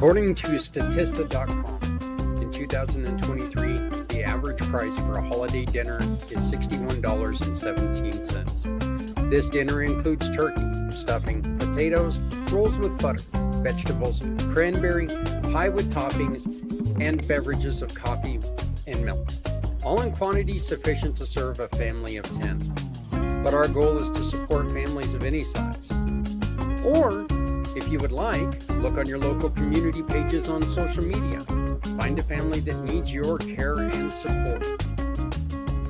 According to Statista.com, in 2023, the average price for a holiday dinner is $61.17. This dinner includes turkey, stuffing, potatoes, rolls with butter, vegetables, cranberry, pie with toppings, and beverages of coffee and milk, all in quantity sufficient to serve a family of 10. But our goal is to support families of any size. Or, if you would like, look on your local community pages on social media. Find a family that needs your care and support.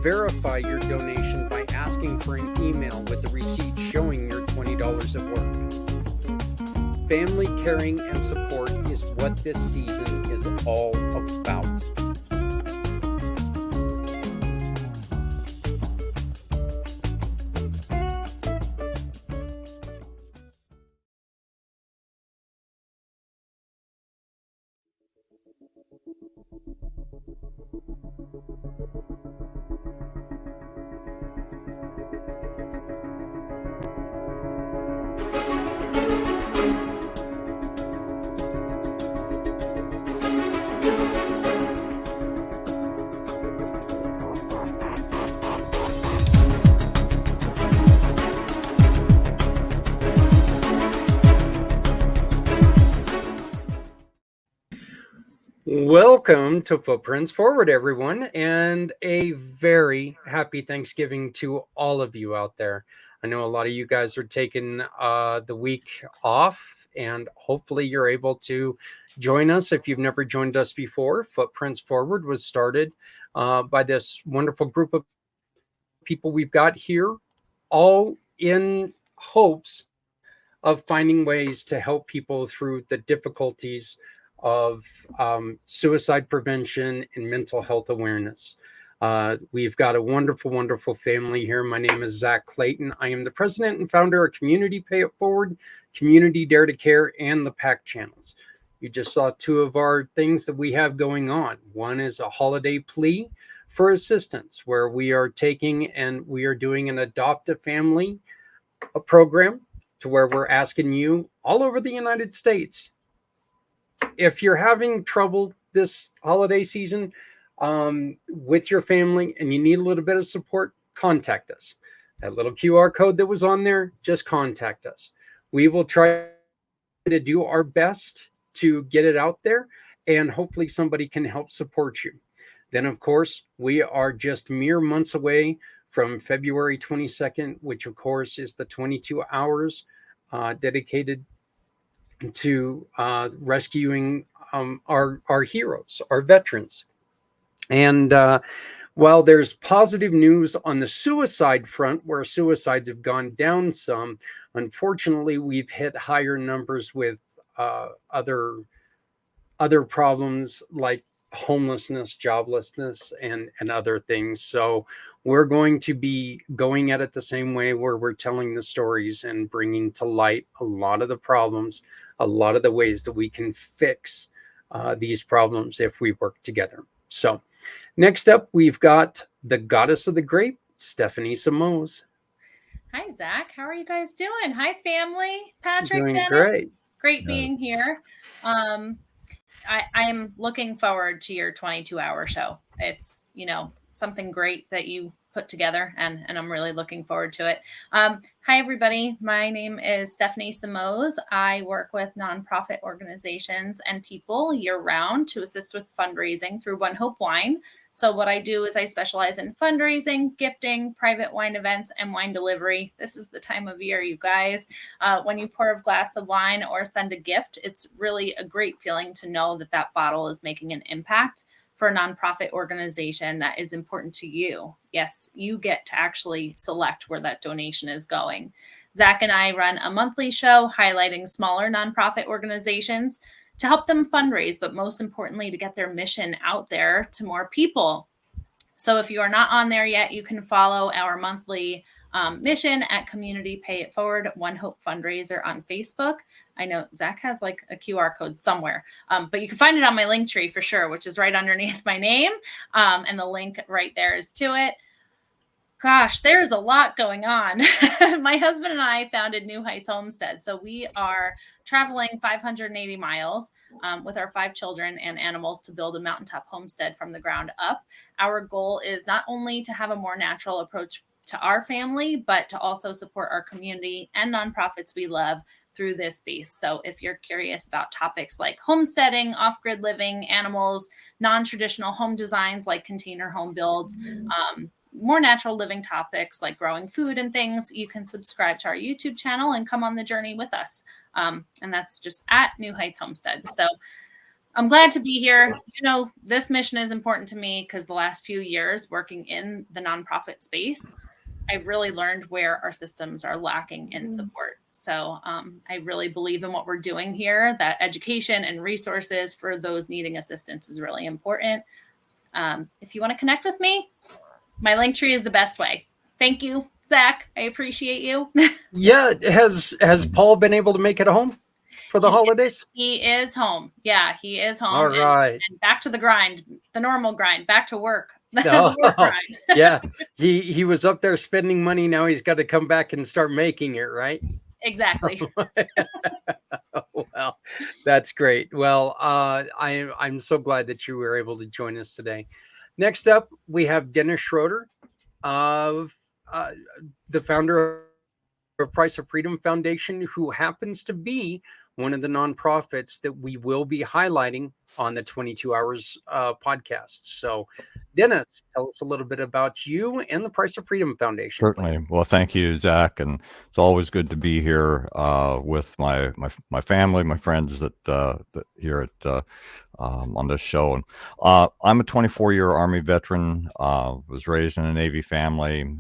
Verify your donation by asking for an email with a receipt showing your $20 of work. Family caring and support is what this season is all about. Welcome to Footprints Forward, everyone, and a very happy Thanksgiving to all of you out there. I know a lot of you guys are taking the week off, and hopefully you're able to join us. If you've never joined us before, Footprints Forward was started by this wonderful group of people we've got here, all in hopes of finding ways to help people through the difficulties of suicide prevention and mental health awareness. We've got a wonderful, wonderful family here. My name is Zach Clayton. I am the president and founder of Community Pay It Forward, Community Dare to Care, and the PAC channels. You just saw two of our things that we have going on. One is a holiday plea for assistance, where we are taking and we are doing an adopt a family program to where we're asking you all over the United States, if you're having trouble this holiday season with your family and you need a little bit of support, contact us. That little QR code that was on there, just contact us. We will try to do our best to get it out there, and hopefully somebody can help support you. Then, of course, we are just mere months away from February 22nd, which, of course, is the 22 hours dedicated to rescuing our heroes, our veterans. And while there's positive news on the suicide front, where suicides have gone down some, unfortunately, we've hit higher numbers with other problems like homelessness, joblessness, and other things. So we're going to be going at it the same way, where we're telling the stories and bringing to light a lot of the problems, a lot of the ways that we can fix these problems if we work together. So next up, we've got the goddess of the grape, Stephanie Simoes. Hi, Zach. How are you guys doing? Hi, family. Patrick, Doing Dennis. great. Great being here. I'm looking forward to your 22-hour show. It's, something great that you put together, and I'm really looking forward to it. Hi, everybody. My name is Stephanie Simoes. I work with nonprofit organizations and people year-round to assist with fundraising through One Hope Wine. So what I do is I specialize in fundraising, gifting, private wine events, and wine delivery. This is the time of year, you guys. When you pour a glass of wine or send a gift, it's really a great feeling to know that that bottle is making an impact for a nonprofit organization that is important to you. Yes, you get to actually select where that donation is going. Zach and I run a monthly show highlighting smaller nonprofit organizations to help them fundraise, but most importantly, to get their mission out there to more people. So if you are not on there yet, you can follow our monthly mission at Community Pay It Forward, One Hope Fundraiser on Facebook. I know Zach has like a QR code somewhere, but you can find it on my Linktree for sure, which is right underneath my name. And the link right there is to it. Gosh, there's a lot going on. My husband and I founded New Heights Homestead. So we are traveling 580 miles with our 5 children and animals to build a mountaintop homestead from the ground up. Our goal is not only to have a more natural approach to our family, but to also support our community and nonprofits we love through this space. So if you're curious about topics like homesteading, off-grid living, animals, non-traditional home designs like container home builds, more natural living topics like growing food and things, you can subscribe to our YouTube channel and come on the journey with us. And that's just at New Heights Homestead. So I'm glad to be here. This mission is important to me because the last few years working in the nonprofit space, I've really learned where our systems are lacking in support. So I really believe in what we're doing here, that education and resources for those needing assistance is really important. If you want to connect with me, my Linktree is the best way. Thank you, Zach. I appreciate you. Yeah. Has Paul been able to make it home for the holidays? He is home. Yeah, he is home. All right. And back to the grind, the normal grind, back to work. The work grind. Yeah. He was up there spending money. Now he's got to come back and start making it, right? Exactly. Well, that's great. Well, I'm so glad that you were able to join us today. Next up, we have Dennis Schroeder, of the founder of Price of Freedom Foundation, who happens to be one of the nonprofits that we will be highlighting on the 22 Hours podcast. So, Dennis, tell us a little bit about you and the Price of Freedom Foundation. Certainly. Well, thank you, Zach, and it's always good to be here with my family, my friends that here at on this show. And I'm a 24-year Army veteran. Was raised in a Navy family,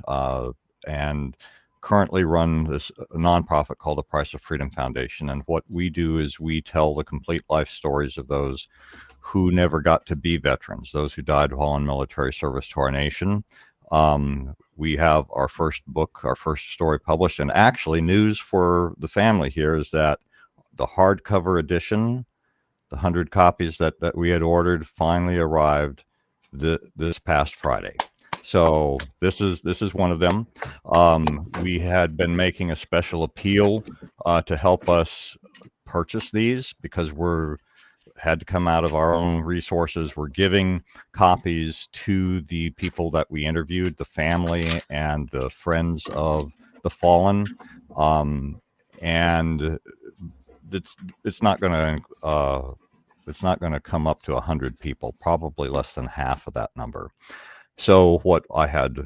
and currently run this nonprofit called the Price of Freedom Foundation. And what we do is we tell the complete life stories of those who never got to be veterans, those who died while in military service to our nation. We have our first book, our first story published, and actually news for the family here is that the hardcover edition, the 100 copies that we had ordered, finally arrived this past Friday. So this is one of them. We had been making a special appeal to help us purchase these because had to come out of our own resources. We're giving copies to the people that we interviewed, the family and the friends of the fallen, and it's not going to come up to 100 people, probably less than half of that number. So what I had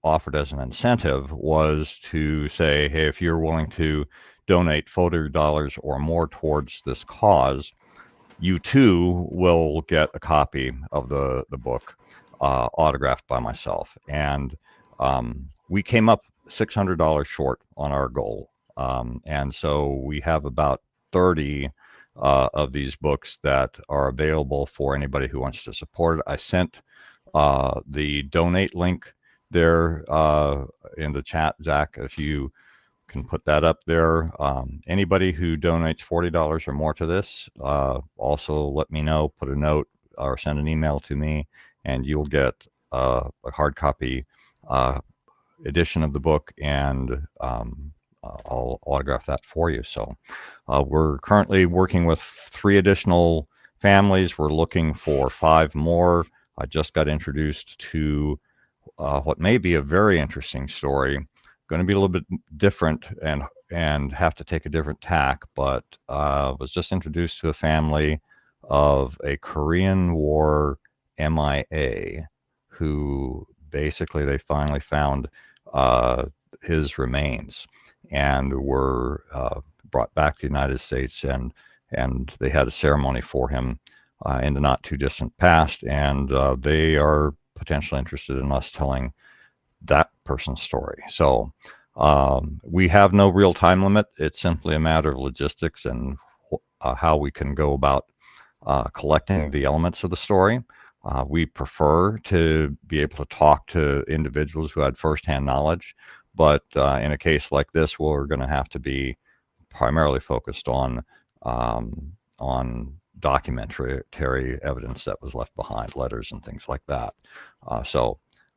offered as an incentive was to say, hey, if you're willing to donate $40 or more towards this cause, you too will get a copy of the book autographed by myself. And we came up $600 short on our goal. And so we have about 30 of these books that are available for anybody who wants to support it. I sent the donate link there in the chat, Zach, if you can put that up there. Anybody who donates $40 or more to this, also let me know, put a note or send an email to me, and you'll get a hard copy edition of the book, and I'll autograph that for you. So we're currently working with 3 additional families. We're looking for 5 more. I just got introduced to what may be a very interesting story. Going to be a little bit different and have to take a different tack, but was just introduced to a family of a Korean War MIA who basically they finally found his remains and were brought back to the United States, and they had a ceremony for him in the not too distant past, and they are potentially interested in us telling that person's story. So we have no real time limit. It's simply a matter of logistics and how we can go about collecting the elements of the story. We prefer to be able to talk to individuals who had firsthand knowledge, but in a case like this, we're going to have to be primarily focused on documentary evidence that was left behind, letters and things like that.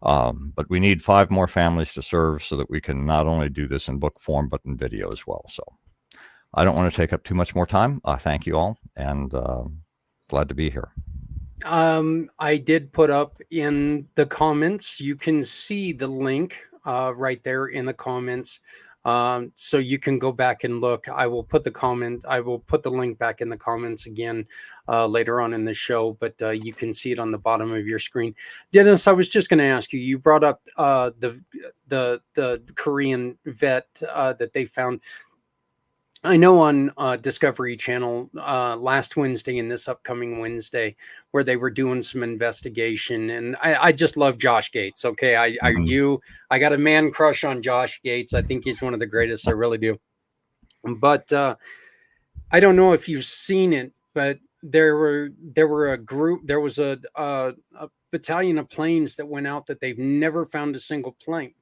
But we need 5 more families to serve so that we can not only do this in book form, but in video as well. So I don't want to take up too much more time. Thank you all, and glad to be here. I did put up in the comments, you can see the link right there in the comments. So you can go back and look. I will put the link back in the comments again later on in the show, but you can see it on the bottom of your screen. Dennis, I was just going to ask you, you brought up the Korean vet that they found. I know on Discovery Channel last Wednesday and this upcoming Wednesday, where they were doing some investigation, and I just love Josh Gates. Okay, I do. I got a man crush on Josh Gates. I think he's one of the greatest. I really do. But I don't know if you've seen it, but there was a battalion of planes that went out that they've never found a single plane.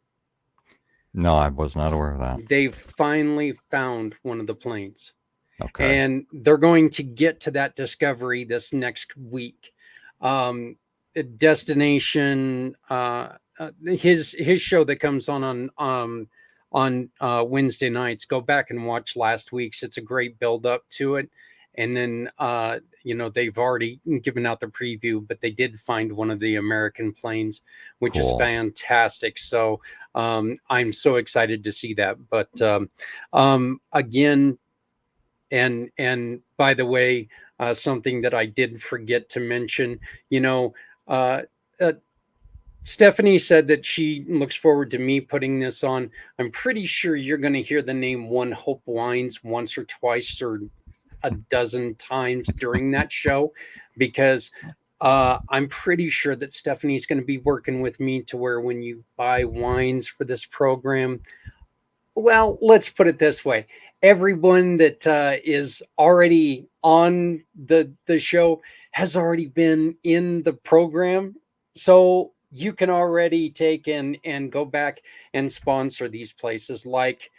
No, I was not aware of that. They've finally found one of the planes. Okay. And they're going to get to that discovery this next week. Destination, his show that comes on Wednesday nights. Go back and watch last week's. It's a great build up to it. And then, they've already given out the preview, but they did find one of the American planes, which is fantastic. So I'm so excited to see that. But again, and by the way, something that I did forget to mention, Stephanie said that she looks forward to me putting this on. I'm pretty sure you're going to hear the name One Hope Wines once or twice or a dozen times during that show, because I'm pretty sure that Stephanie's going to be working with me to where when you buy wines for this program, well, let's put it this way. Everyone that is already on the show has already been in the program. So you can already take and go back and sponsor these places like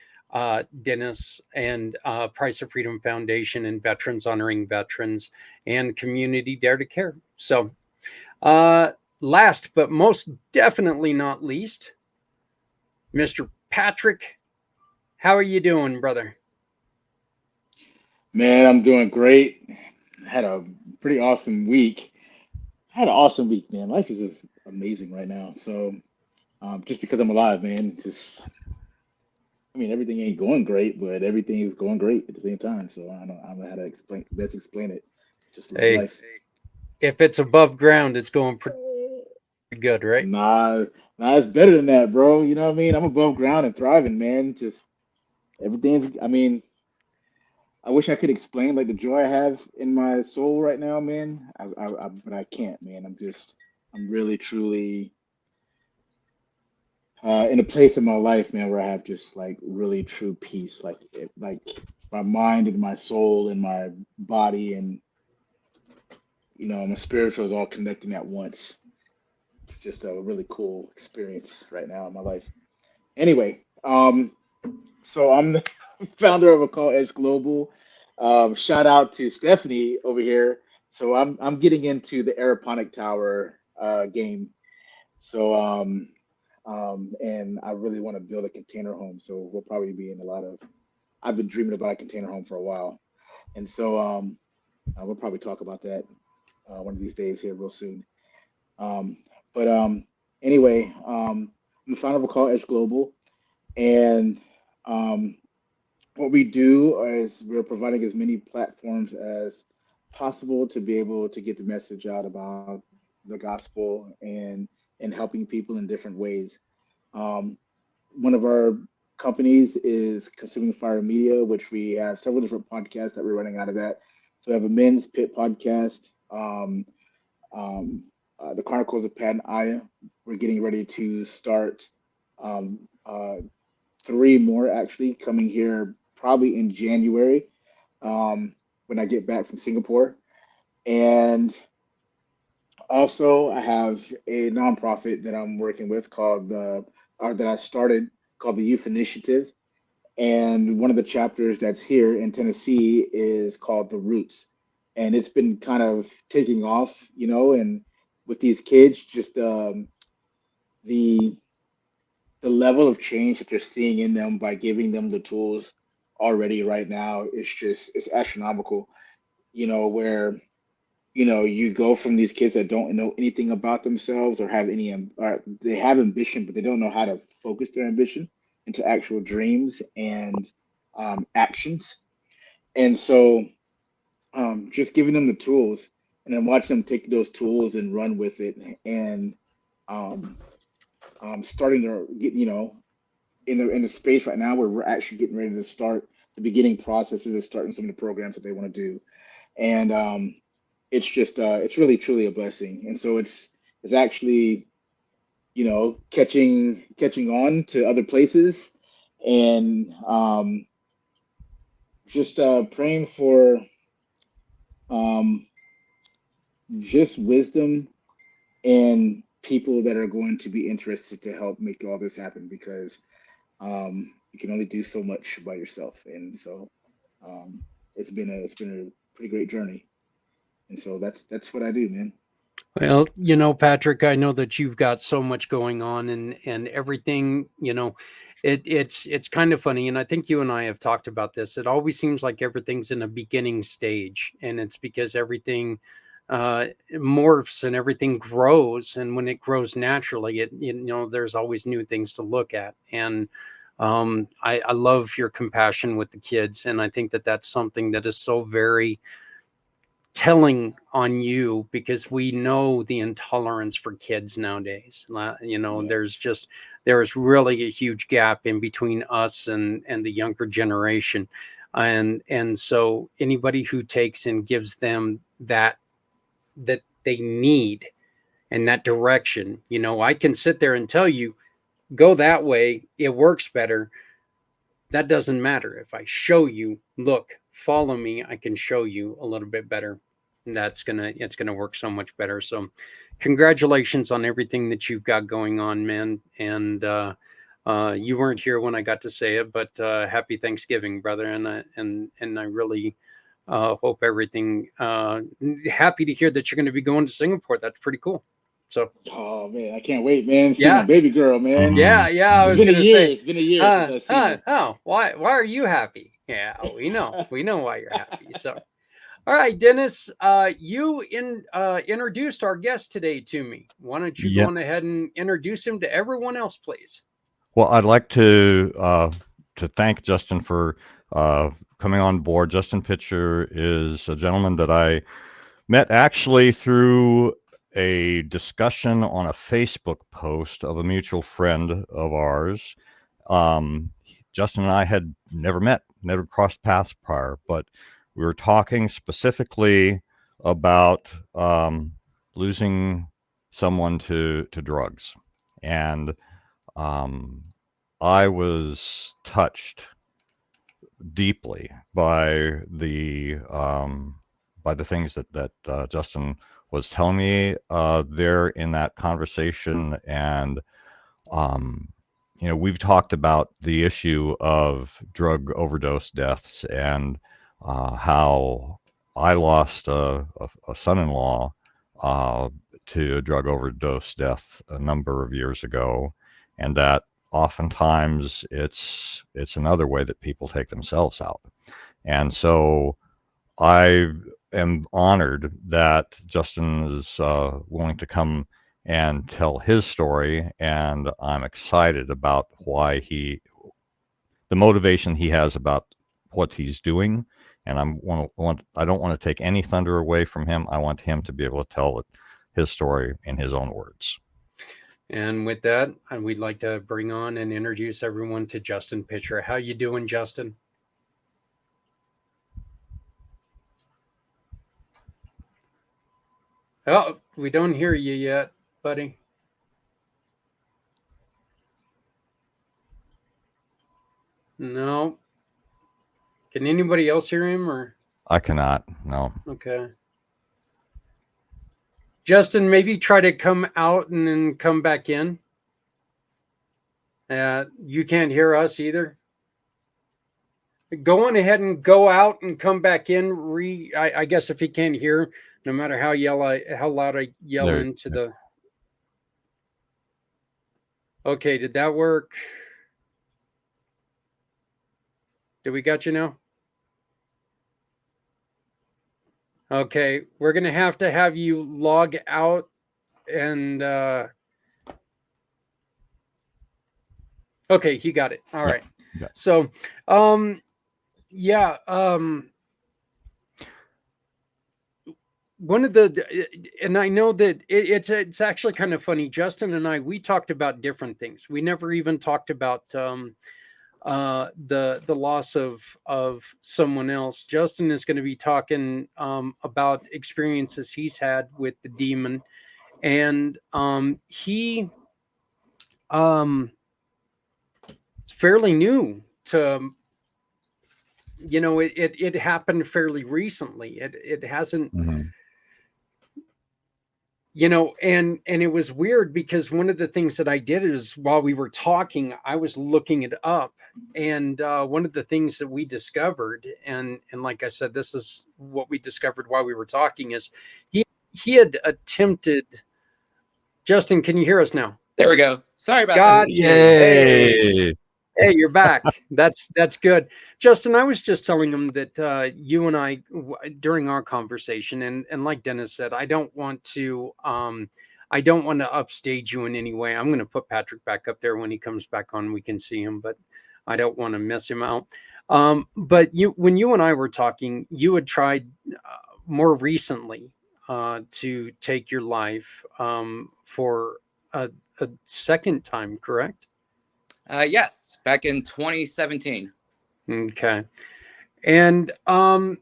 Dennis and Price of Freedom Foundation and Veterans Honoring Veterans and Community Dare to Care. So last but most definitely not least, Mr. Patrick, how are you doing, brother? Man, I'm doing great. I had a pretty awesome week. I had an awesome week, man. Life is just amazing right now. So just because I'm alive, man, everything ain't going great, but everything is going great at the same time. So I don't know how to explain it. Just life. If it's above ground, it's going pretty good, right? Nah, it's better than that, bro. You know what I mean? I'm above ground and thriving, man. Just everything's, I wish I could explain like the joy I have in my soul right now, man. But I can't, man. I'm really truly in a place in my life, man, where I have just like really true peace, like my mind and my soul and my body and my spiritual is all connecting at once. It's just a really cool experience right now in my life. Anyway, so I'm the founder of a call Edge Global. Shout out to Stephanie over here. So I'm getting into the aeroponic tower game. So and I really want to build a container home. So we'll probably be in a lot of. I've been dreaming about a container home for a while, and so we'll probably talk about that one of these days here real soon. Um, but anyway, I'm the founder of a call Edge Global, and um, what we do is we're providing as many platforms as possible to be able to get the message out about the gospel and helping people in different ways. Um, One of our companies is Consuming Fire Media, which we have several different podcasts that we're running out of that. So we have a men's pit podcast, um, the Chronicles of Pat and Aya. We're getting ready to start um, uh, three more actually coming here probably in January when I get back from Singapore. And also, I have a nonprofit that I'm working with or that I started called the Youth Initiative. And one of the chapters that's here in Tennessee is called The Roots. And it's been kind of taking off, and with these kids, just the the level of change that you're seeing in them by giving them the tools already right now is just it's astronomical. Where you go from these kids that don't know anything about themselves or or they have ambition, but they don't know how to focus their ambition into actual dreams and actions. And so, just giving them the tools and then watching them take those tools and run with it and um, starting to get, in the space right now where we're actually getting ready to start the beginning processes of starting some of the programs that they want to do. And it's just it's really truly a blessing. And so it's actually catching on to other places and just praying for um, just wisdom and people that are going to be interested to help make all this happen because you can only do so much by yourself. And so it's been a pretty great journey. And so that's what I do, man. Well, Patrick, I know that you've got so much going on and everything, it's kind of funny. And I think you and I have talked about this. It always seems like everything's in a beginning stage, and it's because everything morphs and everything grows. And when it grows naturally, there's always new things to look at. And I love your compassion with the kids. And I think that that's something that is so very telling on you because we know the intolerance for kids nowadays. Yeah. There's really a huge gap in between us and the younger generation. And so anybody who takes and gives them that they need and that direction, I can sit there and tell you, go that way, it works better. That doesn't matter. If I show you, look, follow me, I can show you a little bit better. It's gonna work so much better. So congratulations on everything that you've got going on, man. And you weren't here when I got to say it, but happy Thanksgiving, brother. And I really hope everything happy to hear that you're going to be going to Singapore. That's pretty cool. So Oh man, I can't wait, man. See my yeah, baby girl, man. yeah, I It's was been a going to year. say, It's been a year since I've seen her. oh, why are you happy? Yeah, we know why you're happy. So all right, Dennis, you introduced our guest today to me. Why don't you go Yeah. on ahead and introduce him to everyone else, please? Well, I'd like to thank Justin for coming on board. Justin Pitcher is a gentleman that I met actually through a discussion on a Facebook post of a mutual friend of ours. Justin and I had never met never crossed paths prior, but we were talking specifically about losing someone to drugs, and I was touched deeply by the things that Justin was telling me there in that conversation. And we've talked about the issue of drug overdose deaths, and how I lost a son-in-law to a drug overdose death a number of years ago, and that oftentimes it's another way that people take themselves out. And so I am honored that Justin is willing to come and tell his story, and I'm excited about the motivation he has about what he's doing. And I don't want to take any thunder away from him. I want him to be able to tell his story in his own words. And with that, we'd like to bring on and introduce everyone to Justin Pitcher. How you doing, Justin? Oh, we don't hear you yet, buddy. No. Can anybody else hear him, or? I cannot, no. Okay. Justin, maybe try to come out and then come back in. You can't hear us either. Go on ahead and go out and come back in. I guess if he can't hear, no matter how loud I yell There, into the. Okay, did that work? Did we got you now? Okay, we're gonna have you log out and. Okay, he got it. All right. Yeah. So, yeah. One of the, and I know that it's actually kind of funny. Justin and I, we talked about different things. We never even talked about the loss of someone else. Justin is going to be talking about experiences he's had with the demon, and he it's fairly new to. It happened fairly recently. It hasn't. Mm-hmm. And it was weird because one of the things that I did is while we were talking, I was looking it up. And one of the things that we discovered, and like I said, this is what we discovered while we were talking, is he had attempted. Justin, can you hear us now? There we go. Sorry about that. Yay! Hey, you're back. That's good. Justin, I was just telling him that you and I, during our conversation, and like Dennis said, I don't want to upstage you in any way. I'm going to put Patrick back up there when he comes back on. We can see him, but I don't want to mess him out. But when you and I were talking, you had tried more recently to take your life for a second time, correct? Yes, back in 2017. Okay. And one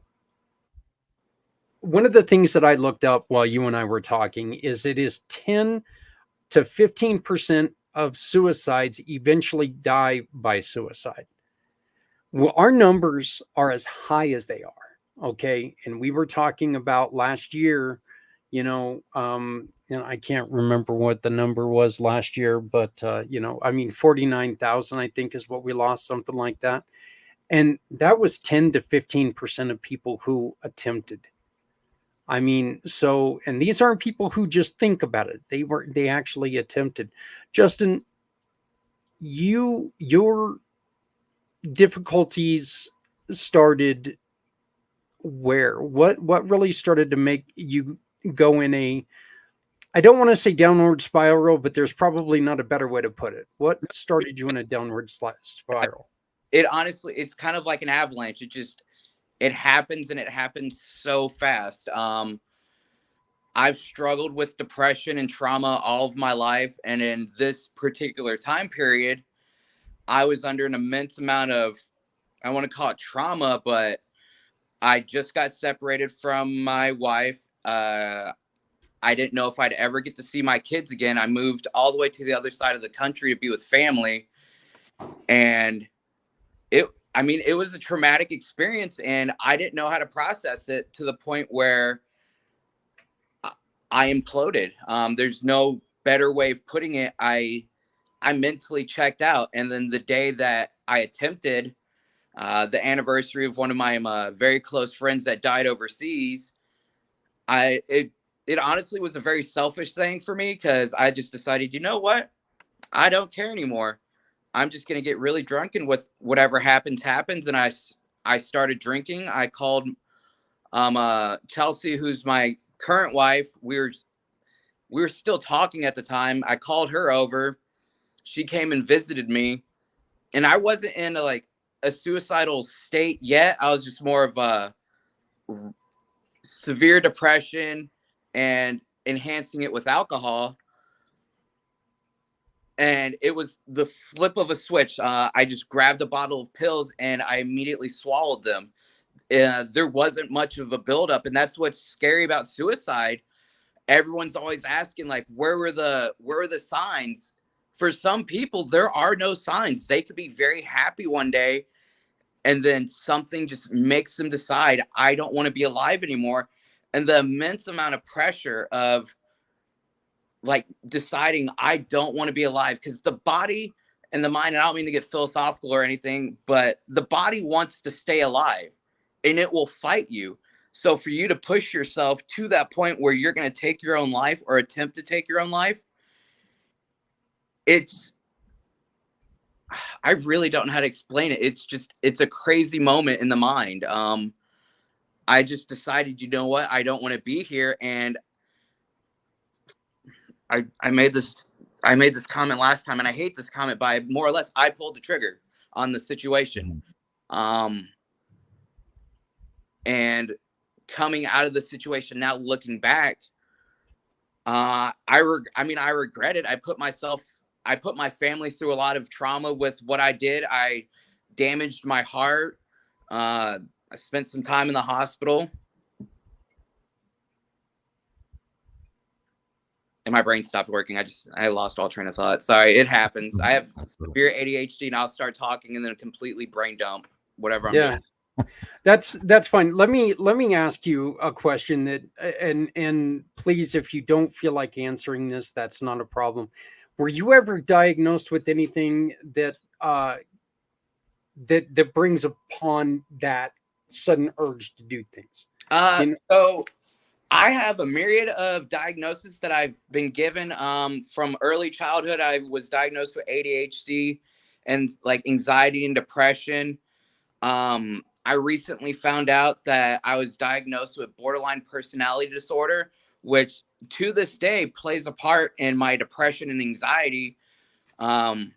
of the things that I looked up while you and I were talking is it is 10 to 15% of suicides eventually die by suicide. Well, our numbers are as high as they are. Okay. And we were talking about last year, and I can't remember what the number was last year, but 49,000, I think, is what we lost, something like that. And that was 10 to 15% of people who attempted. I mean, so, and these aren't people who just think about it. They actually attempted. Justin, your difficulties started where? What really started to make you go in I don't want to say downward spiral, but there's probably not a better way to put it. What started you in a downward spiral? It's kind of like an avalanche. It happens, and it happens so fast. I've struggled with depression and trauma all of my life. And in this particular time period, I was under an immense amount of want to call it trauma, but I just got separated from my wife. I didn't know if I'd ever get to see my kids again. I moved all the way to the other side of the country to be with family. And it was a traumatic experience, and I didn't know how to process it to the point where I imploded. There's no better way of putting it. I mentally checked out. And then the day that I attempted the anniversary of one of my very close friends that died overseas, it honestly was a very selfish thing for me, because I just decided, you know what? I don't care anymore. I'm just going to get really drunk, and with whatever happens. And I started drinking. I called Chelsea, who's my current wife. We were still talking at the time. I called her over. She came and visited me, and I wasn't in a suicidal state yet. I was just more of a severe depression and enhancing it with alcohol. And it was the flip of a switch. I just grabbed a bottle of pills and I immediately swallowed them. There wasn't much of a buildup, and that's what's scary about suicide. Everyone's always asking, like, where were the signs? For some people, there are no signs. They could be very happy one day, and then something just makes them decide, I don't want to be alive anymore. And the immense amount of pressure of deciding I don't want to be alive, because the body and the mind, and I don't mean to get philosophical or anything, but the body wants to stay alive and it will fight you. So for you to push yourself to that point where you're going to take your own life or attempt to take your own life, I really don't know how to explain it. It's a crazy moment in the mind. I just decided, you know what? I don't want to be here. And I made this comment last time, and I hate this comment, but more or less I pulled the trigger on the situation. And coming out of the situation now, looking back, I regret it. I put my family through a lot of trauma with what I did. I damaged my heart. I spent some time in the hospital. And my brain stopped working. I lost all train of thought. Sorry, it happens. I have severe ADHD, and I'll start talking and then completely brain dump whatever I'm doing. That's fine. Let me ask you a question that, and please, if you don't feel like answering this, that's not a problem. Were you ever diagnosed with anything that that brings upon that sudden urge to do things? So I have a myriad of diagnoses that I've been given. From early childhood, I was diagnosed with ADHD and anxiety and depression. I recently found out that I was diagnosed with borderline personality disorder, which to this day plays a part in my depression and anxiety. And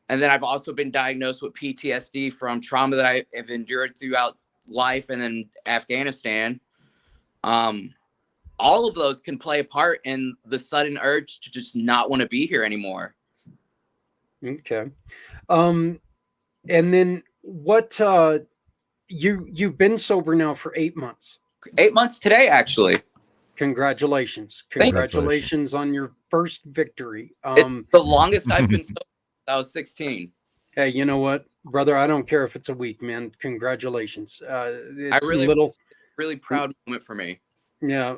then I've also been diagnosed with PTSD from trauma that I have endured throughout life and in Afghanistan. All of those can play a part in the sudden urge to just not want to be here anymore. Okay. And then what, you've been sober now for 8 months. 8 months today, actually. Congratulations. Congratulations on your first victory. It's the longest I've been sober since I was 16. Hey, you know what, brother? I don't care if it's a week, man. Congratulations. It's really proud moment for me. Yeah.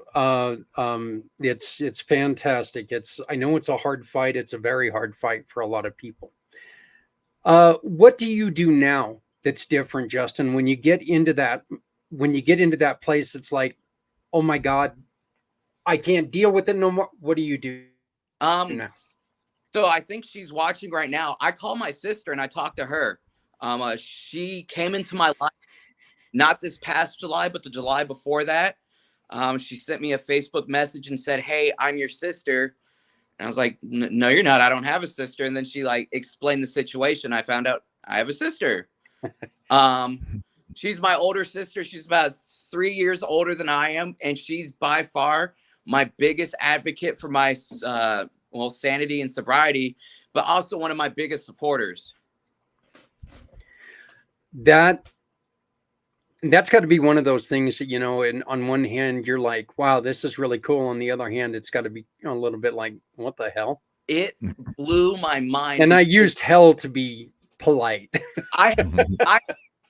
It's fantastic. I know it's a hard fight. It's a very hard fight for a lot of people. What do you do now that's different, Justin? When you get into that place, it's like, oh my God, I can't deal with it no more. What do you do now? So I think she's watching right now. I call my sister and I talk to her. She came into my life, not this past July, but the July before that. She sent me a Facebook message and said, "Hey, I'm your sister." And I was like, "No, you're not. I don't have a sister." And then she explained the situation. I found out I have a sister. She's my older sister. She's about 3 years older than I am. And she's by far my biggest advocate for my sanity and sobriety, but also one of my biggest supporters. that's got to be one of those things that, and on one hand you're like, wow, this is really cool. On the other hand, it's got to be a little bit like, what the hell? It blew my mind. And I used hell to be polite. I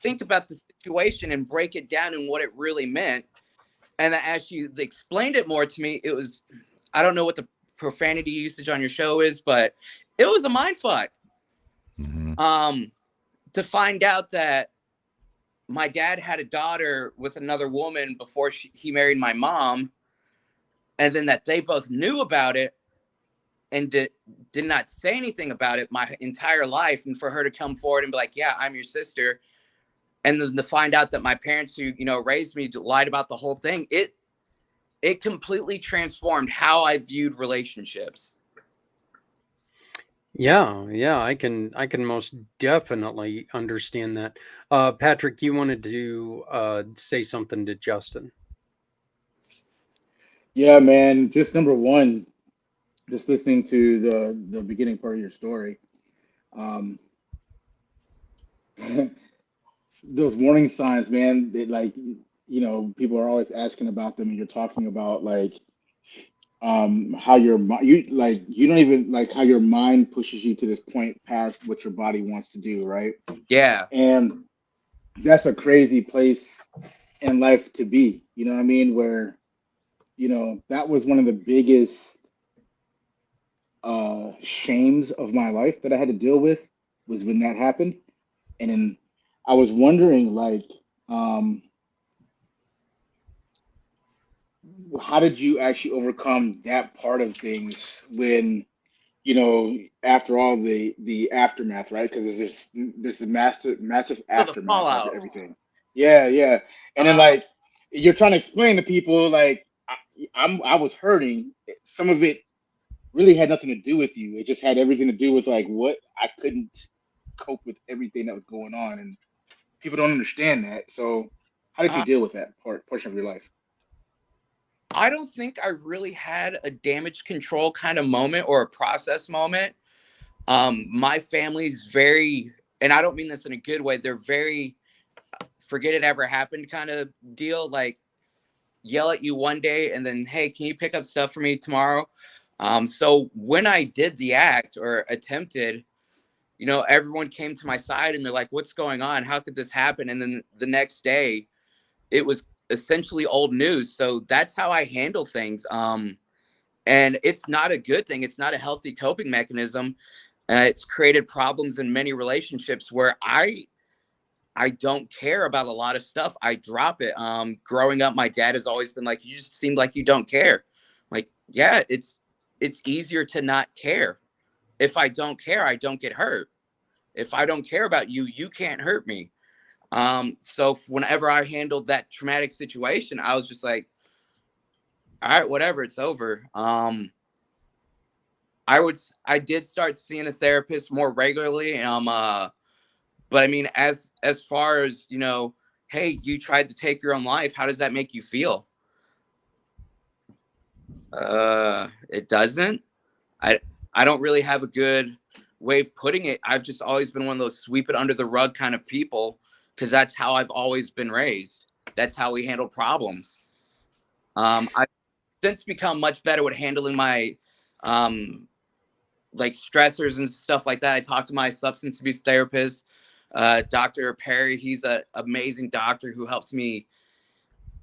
think about the situation and break it down and what it really meant. And as you explained it more to me, it was, I don't know what the profanity usage on your show is, but it was a mind fuck. To find out that my dad had a daughter with another woman before he married my mom, and then that they both knew about it and did not say anything about it my entire life, and for her to come forward and be like, yeah, I'm your sister, and then to find out that my parents who raised me lied about the whole thing, it completely transformed how I viewed relationships. Yeah, I can most definitely understand that. Patrick, you wanted to say something to Justin. Yeah, man. Just number one, just listening to the beginning part of your story. Um, those warning signs, man, that like, people are always asking about them, and you're talking about like how you don't even like how your mind pushes you to this point past what your body wants to do, right? Yeah. And that's a crazy place in life to be, you know what I mean? Where, that was one of the biggest shames of my life that I had to deal with, was when that happened. And then I was wondering, like, how did you actually overcome that part of things when, after all the aftermath, right? Because there's this massive So the aftermath of fallout. everything. Yeah. And then like you're trying to explain to people like I was hurting. Some of it really had nothing to do with you. It just had everything to do with like what I couldn't cope with everything that was going on, and people don't understand that. So how did you deal with that portion of your life? I don't think I really had a damage control kind of moment or a process moment. My family's very, and I don't mean this in a good way, they're very forget it ever happened kind of deal. Like yell at you one day and then, hey, can you pick up stuff for me tomorrow? So when I did the act or attempted, everyone came to my side and they're like, what's going on? How could this happen? And then the next day, it was essentially old news. So that's how I handle things. And it's not a good thing. It's not a healthy coping mechanism. It's created problems in many relationships where I don't care about a lot of stuff. I drop it. Growing up, my dad has always been like, you just seem like you don't care. Like, yeah, it's easier to not care. If I don't care, I don't get hurt. If I don't care about you, you can't hurt me. So whenever I handled that traumatic situation, I was just like, all right, whatever, it's over. I did start seeing a therapist more regularly. But I mean, as far as, hey, you tried to take your own life, how does that make you feel? It doesn't. I don't really have a good way of putting it. I've just always been one of those sweep it under the rug kind of people, because that's how I've always been raised. That's how we handle problems. I've since become much better with handling my like stressors and stuff like that. I talked to my substance abuse therapist, Dr. Perry. He's an amazing doctor who helps me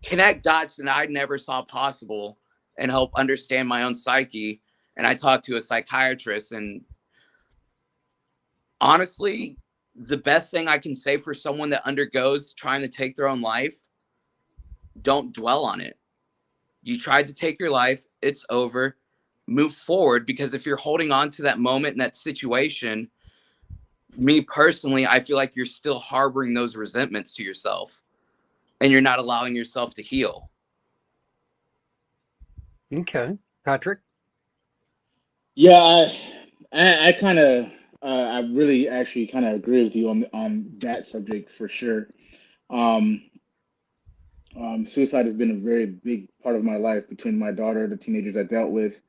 connect dots that I never saw possible and help understand my own psyche. And I talked to a psychiatrist, and honestly, the best thing I can say for someone that undergoes trying to take their own life, don't dwell on it. You tried to take your life, it's over. Move forward, because if you're holding on to that moment and that situation, me personally, I feel like you're still harboring those resentments to yourself and you're not allowing yourself to heal. Okay. Patrick? Yeah, I kind of, I really actually kind of agree with you on that subject for sure. Um, Suicide has been a very big part of my life between my daughter, the teenagers I dealt with,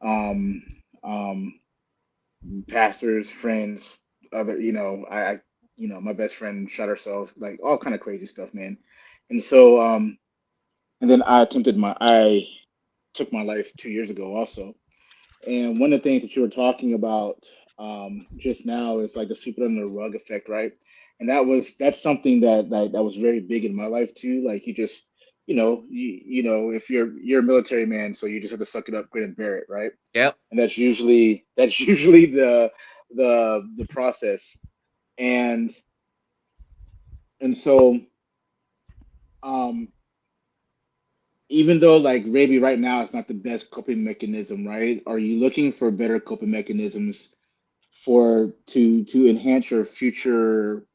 um, um, pastors, friends, other, I my best friend shot herself, like all kind of crazy stuff, man. And so, and then I took my life 2 years ago also. And one of the things that you were talking about just now is like the sweep it under the rug effect, right? And that's something that was very big in my life too. Like you just, if you're a military man, so you just have to suck it up, grin and bear it, right? Yep. And that's usually the process. And so um even though like maybe right now it's not the best coping mechanism, right? Are you looking for better coping mechanisms for to enhance your future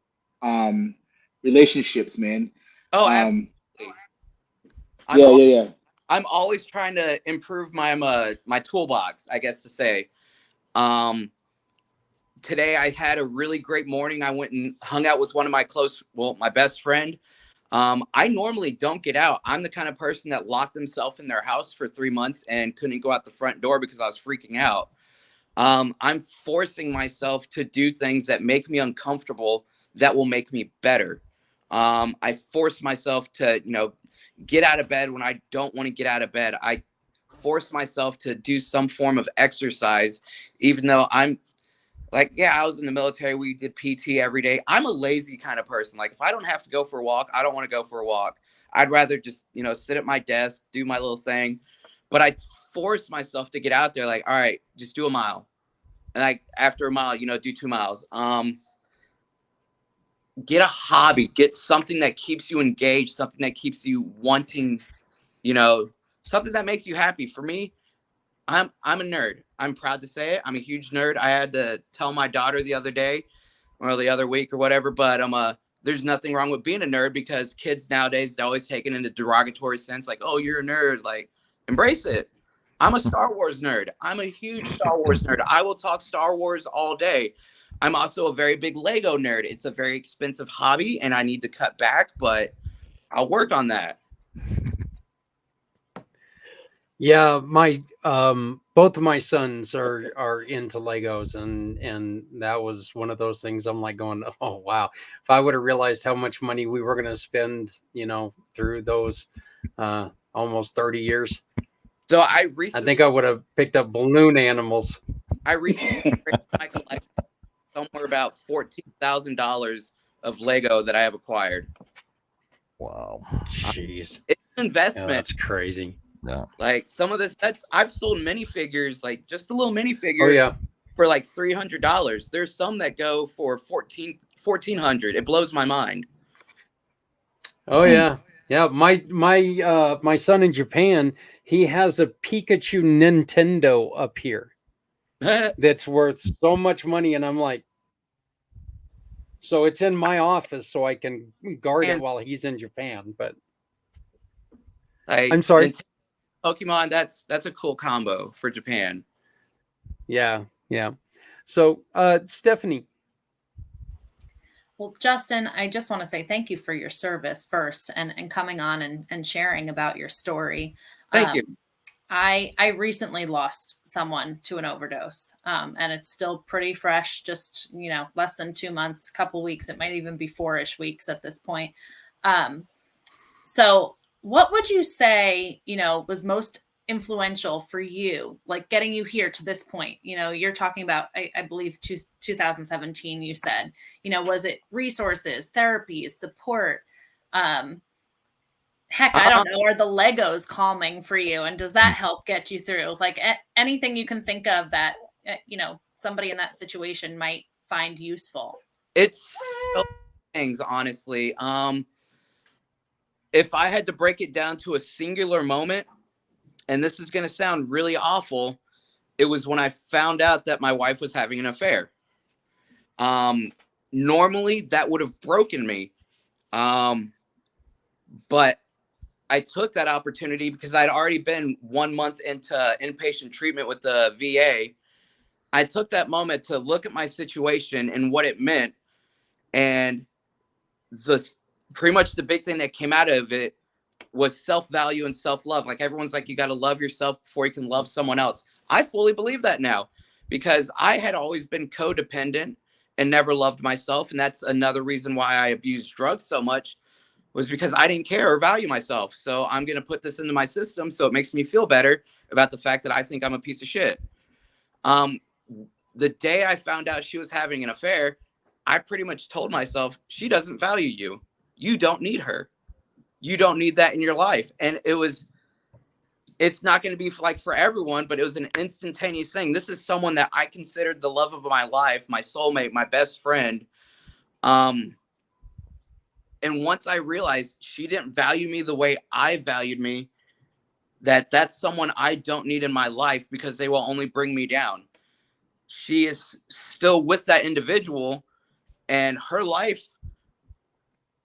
um relationships, man? Oh, Um absolutely. yeah, yeah, yeah. I'm always trying to improve my toolbox, I guess to say. Um, Today I had a really great morning. I went and hung out with one of my best friend. I normally don't get out. I'm the kind of person that locked themselves in their house for 3 months and couldn't go out the front door because I was freaking out. I'm forcing myself to do things that make me uncomfortable that will make me better. I force myself to, get out of bed when I don't want to get out of bed. I force myself to do some form of exercise, even though I'm like, yeah, I was in the military. We did PT every day. I'm a lazy kind of person. Like, if I don't have to go for a walk, I don't want to go for a walk. I'd rather just, sit at my desk, do my little thing. But I force myself to get out there. Like, all right, just do a mile. And like after a mile, do 2 miles. Get a hobby. Get something that keeps you engaged. Something that keeps you wanting, something that makes you happy. For me, I'm a nerd. I'm proud to say it. I'm a huge nerd. I had to tell my daughter the other day or the other week or whatever, but there's nothing wrong with being a nerd because kids nowadays, they always take it in a derogatory sense, like, oh, you're a nerd. Like, embrace it. I'm a Star Wars nerd. I'm a huge Star Wars nerd. I will talk Star Wars all day. I'm also a very big Lego nerd. It's a very expensive hobby and I need to cut back, but I'll work on that. Yeah, my both of my sons are into Legos, and that was one of those things I'm like going, oh wow, if I would have realized how much money we were going to spend, through those almost 30 years, So I think I would have picked up balloon animals. I recently my collection somewhere about $14,000 of Lego that I have acquired. Wow. Jeez. It's an Yeah, investment. that's crazy. Yeah. Like some of the sets, I've sold minifigures, like just a little Oh minifigure yeah. for like $300. There's some that go for $1,400. It blows my mind. Oh yeah. Yeah, my son in Japan, he has a Pikachu Nintendo up here that's worth so much money, and I'm like, so it's in my office so I can guard it And while he's in Japan. But like I'm sorry. Pokemon, that's a cool combo for Japan. Yeah, yeah. So Stephanie. Well, Justin, I just want to say thank you for your service first and coming on and sharing about your story. Thank you. I recently lost someone to an overdose, and it's still pretty fresh, just, less than 2 months, couple weeks. It might even be 4-ish weeks at this point. So what would you say, was most influential for you, like getting you here to this point? You're talking about, I believe 2017, you said, was it resources, therapies, support? Heck, I don't know. Are the Legos calming for you? And does that help get you through? Like anything you can think of that, somebody in that situation might find useful? It's so things, honestly. If I had to break it down to a singular moment, and this is going to sound really awful, it was when I found out that my wife was having an affair. Normally that would have broken me. But I took that opportunity because I'd already been 1 month into inpatient treatment with the VA. I took that moment to look at my situation and what it meant. And pretty much the big thing that came out of it was self-value and self-love. Like everyone's like, you got to love yourself before you can love someone else. I fully believe that now because I had always been codependent and never loved myself. And that's another reason why I abused drugs so much, was because I didn't care or value myself. So I'm going to put this into my system so it makes me feel better about the fact that I think I'm a piece of shit. The day I found out she was having an affair, I pretty much told myself, she doesn't value you. You don't need her. You don't need that in your life. And it's not going to be like for everyone, but it was an instantaneous thing. This is someone that I considered the love of my life, my soulmate, my best friend. And once I realized she didn't value me the way I valued me, that's someone I don't need in my life, because they will only bring me down. She is still with that individual, and her life,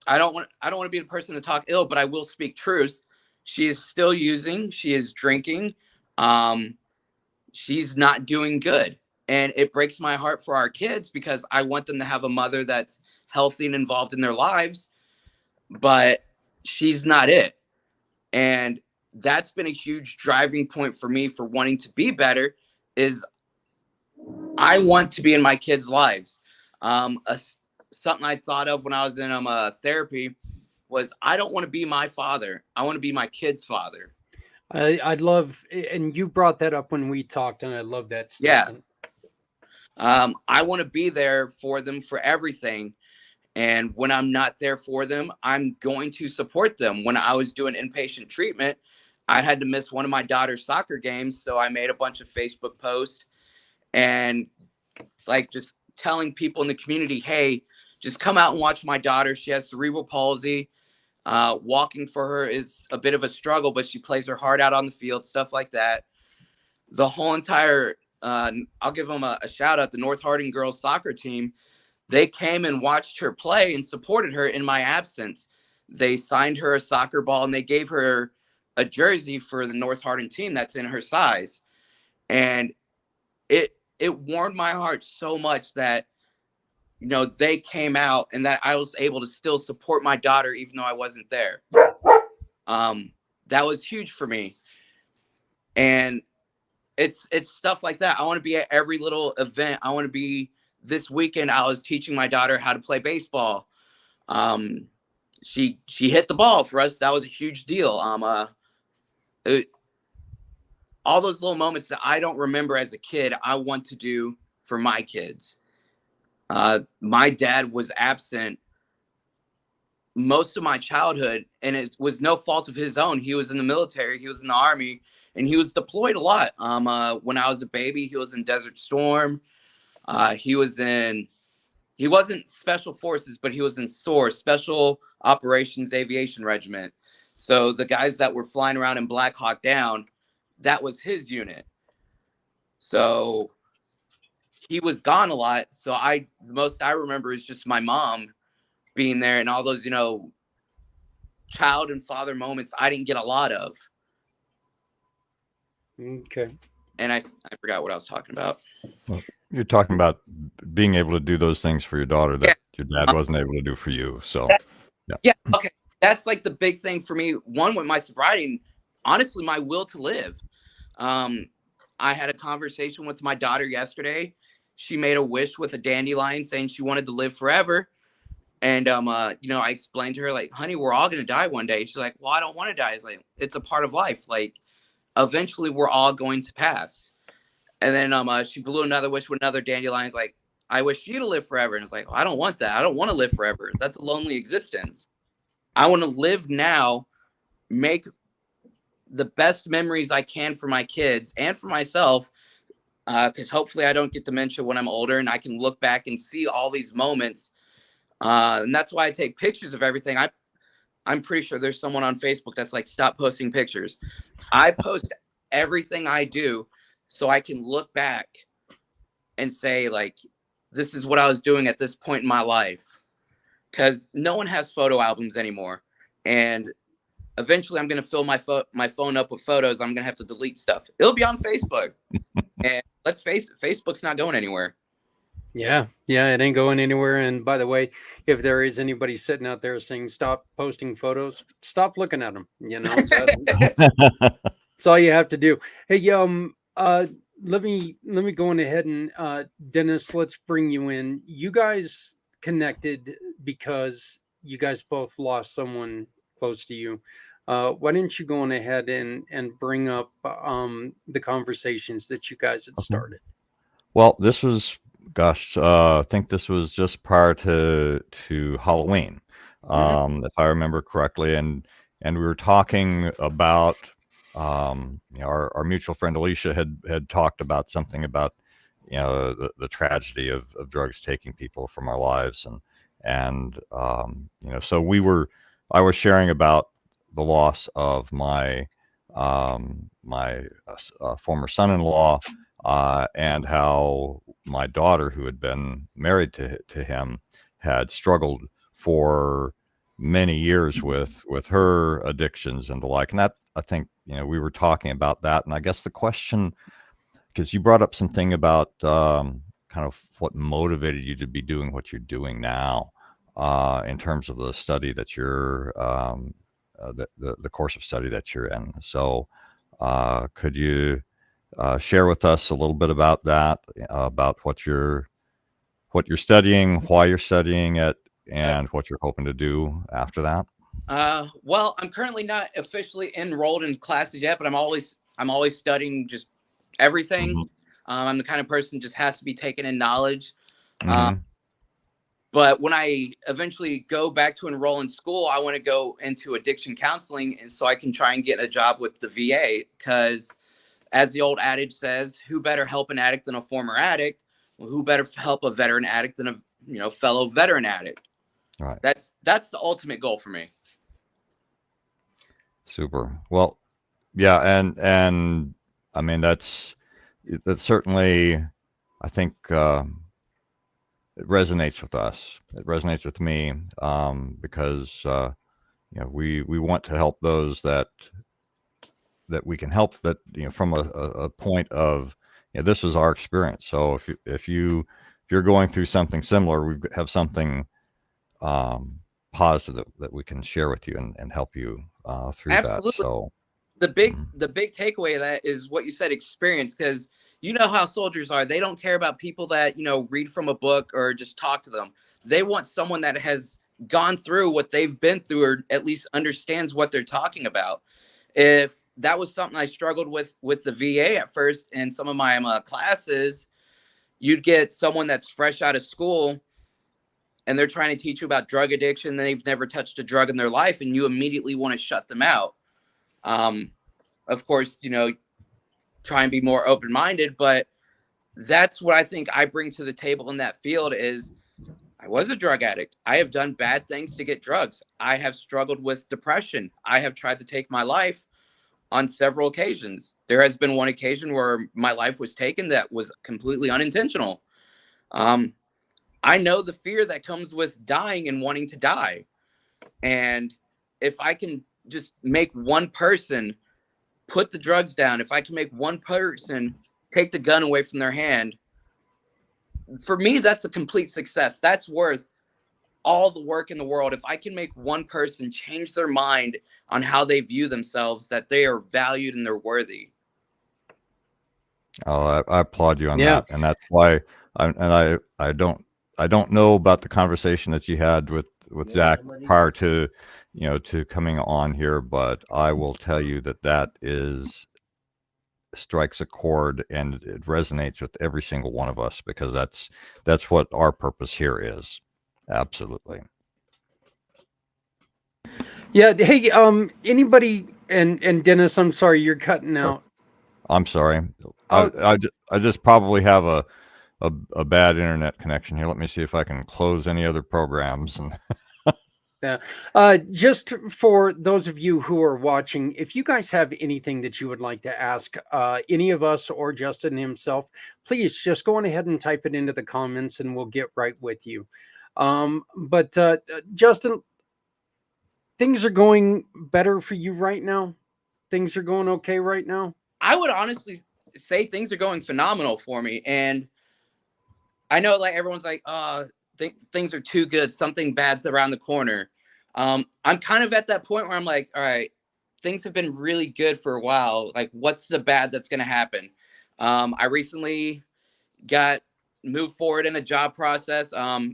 I don't want to be the person to talk ill, but I will speak truth. She is still using, she is drinking. She's not doing good. And it breaks my heart for our kids, because I want them to have a mother that's healthy and involved in their lives, but she's not it. And that's been a huge driving point for me for wanting to be better, is I want to be in my kids' lives. Something I thought of when I was in therapy was, I don't want to be my father. I want to be my kid's father. I'd love, and you brought that up when we talked, and I love that statement. Yeah. I want to be there for them for everything. And when I'm not there for them, I'm going to support them. When I was doing inpatient treatment, I had to miss one of my daughter's soccer games. So I made a bunch of Facebook posts and like just telling people in the community, hey, just come out and watch my daughter. She has cerebral palsy. Walking for her is a bit of a struggle, but she plays her heart out on the field, stuff like that. The whole entire, I'll give them a shout out, the North Harding girls soccer team. They came and watched her play and supported her in my absence. They signed her a soccer ball and they gave her a jersey for the North Harding team that's in her size. And it warmed my heart so much that, you know, they came out and that I was able to still support my daughter even though I wasn't there. That was huge for me. And it's stuff like that. I want to be at every little event. I want to be, this weekend I was teaching my daughter how to play baseball. She hit the ball for us. That was a huge deal. All those little moments that I don't remember as a kid, I want to do for my kids. My dad was absent most of my childhood, and it was no fault of his own. He was in the military, he was in the Army, and he was deployed a lot. When I was a baby, he was in Desert Storm. He wasn't Special Forces, but he was in SOAR, Special Operations Aviation Regiment. So the guys that were flying around in Black Hawk Down, that was his unit. So he was gone a lot. So the most I remember is just my mom being there, and all those, you know, child and father moments I didn't get a lot of. Okay. And I forgot what I was talking about. Well, you're talking about being able to do those things for your daughter that your dad wasn't able to do for you. So, yeah. Okay. That's like the big thing for me. One, with my sobriety, and honestly, my will to live. I had a conversation with my daughter yesterday. She made a wish with a dandelion saying she wanted to live forever. And, you know, I explained to her, like, honey, we're all going to die one day. She's like, well, I don't want to die. It's like, it's a part of life. Like, eventually we're all going to pass. And then she blew another wish with another dandelion. It's like, I wish you to live forever. And it's like, well, I don't want that. I don't want to live forever. That's a lonely existence. I want to live now, make the best memories I can for my kids and for myself, because hopefully I don't get dementia when I'm older and I can look back and see all these moments. And that's why I take pictures of everything. I'm pretty sure there's someone on Facebook that's like, stop posting pictures. I post everything I do so I can look back and say, like, this is what I was doing at this point in my life. Because no one has photo albums anymore. And eventually I'm going to fill my phone up with photos. I'm going to have to delete stuff. It'll be on Facebook. And let's face it, Facebook's not going anywhere. Yeah, it ain't going anywhere. And by the way, if there is anybody sitting out there saying stop posting photos, stop looking at them. You know, that's all you have to do. Hey, let me go on ahead and Dennis, let's bring you in. You guys connected because you guys both lost someone close to you. Why didn't you go on ahead and bring up the conversations that you guys had Okay. started? Well, this was, gosh, I think this was just prior to Halloween, if I remember correctly, and we were talking about, our mutual friend Alicia had talked about something about, the tragedy of drugs taking people from our lives, and so I was sharing about the loss of my former son-in-law, and how my daughter, who had been married to him, had struggled for many years with her addictions and the like. And that, I think, we were talking about that. And I guess the question, because you brought up something about kind of what motivated you to be doing what you're doing now, in terms of the study that you're the course of study that you're in. So could you share with us a little bit about that, about what you're studying, why you're studying it, Uh, and what you're hoping to do after that? well, I'm currently not officially enrolled in classes yet, but I'm always studying just everything. Hmm. I'm the kind of person just has to be taken in knowledge. Uh, Hmm. but when I eventually go back to enroll in school, I want to go into addiction counseling, and so I can try and get a job with the VA. Because, as the old adage says, who better help an addict than a former addict? Well, who better help a veteran addict than a fellow veteran addict? Right. That's the ultimate goal for me. Super. Well, yeah, and I mean that's certainly, I think, it resonates with us. It resonates with me, because we want to help those that we can help, that from a point of, this is our experience. So if you're going through something similar, we have something um, positive that we can share with you and help you through that. Absolutely. So the big mm, the big takeaway of that is what you said, experience. Because you know how soldiers are, they don't care about people that read from a book or just talk to them. They want someone that has gone through what they've been through, or at least understands what they're talking about. If that was something I struggled with the VA at first in some of my classes, you'd get someone that's fresh out of school and they're trying to teach you about drug addiction. They've never touched a drug in their life, and you immediately want to shut them out. um, of course, try and be more open-minded, but that's what I think I bring to the table in that field. Is I was a drug addict. I have done bad things to get drugs. I have struggled with depression. I have tried to take my life on several occasions. There has been one occasion where my life was taken that was completely unintentional. Um, I know the fear that comes with dying and wanting to die. And if I can just make one person put the drugs down, if I can make one person take the gun away from their hand, for me, that's a complete success. That's worth all the work in the world. If I can make one person change their mind on how they view themselves, that they are valued and they're worthy. oh, I applaud you on Yeah. that, and that's why I don't know about the conversation that you had with Zach prior to coming on here, but I will tell you that is strikes a chord and it resonates with every single one of us, because that's what our purpose here is. Absolutely. Yeah. Hey, anybody, and Dennis, I'm sorry, you're cutting Sure. out. I'm sorry. Oh, I just probably have a bad internet connection here. Let me see if I can close any other programs. And yeah. Just for those of you who are watching, if you guys have anything that you would like to ask any of us or Justin himself, please just go on ahead and type it into the comments and we'll get right with you. But Justin, things are going better for you right now? Things are going okay right now? I would honestly say things are going phenomenal for me. And I know, like, everyone's like, things are too good. Something bad's around the corner. I'm kind of at that point where I'm like, all right, things have been really good for a while. Like, what's the bad that's going to happen? I recently got moved forward in a job process.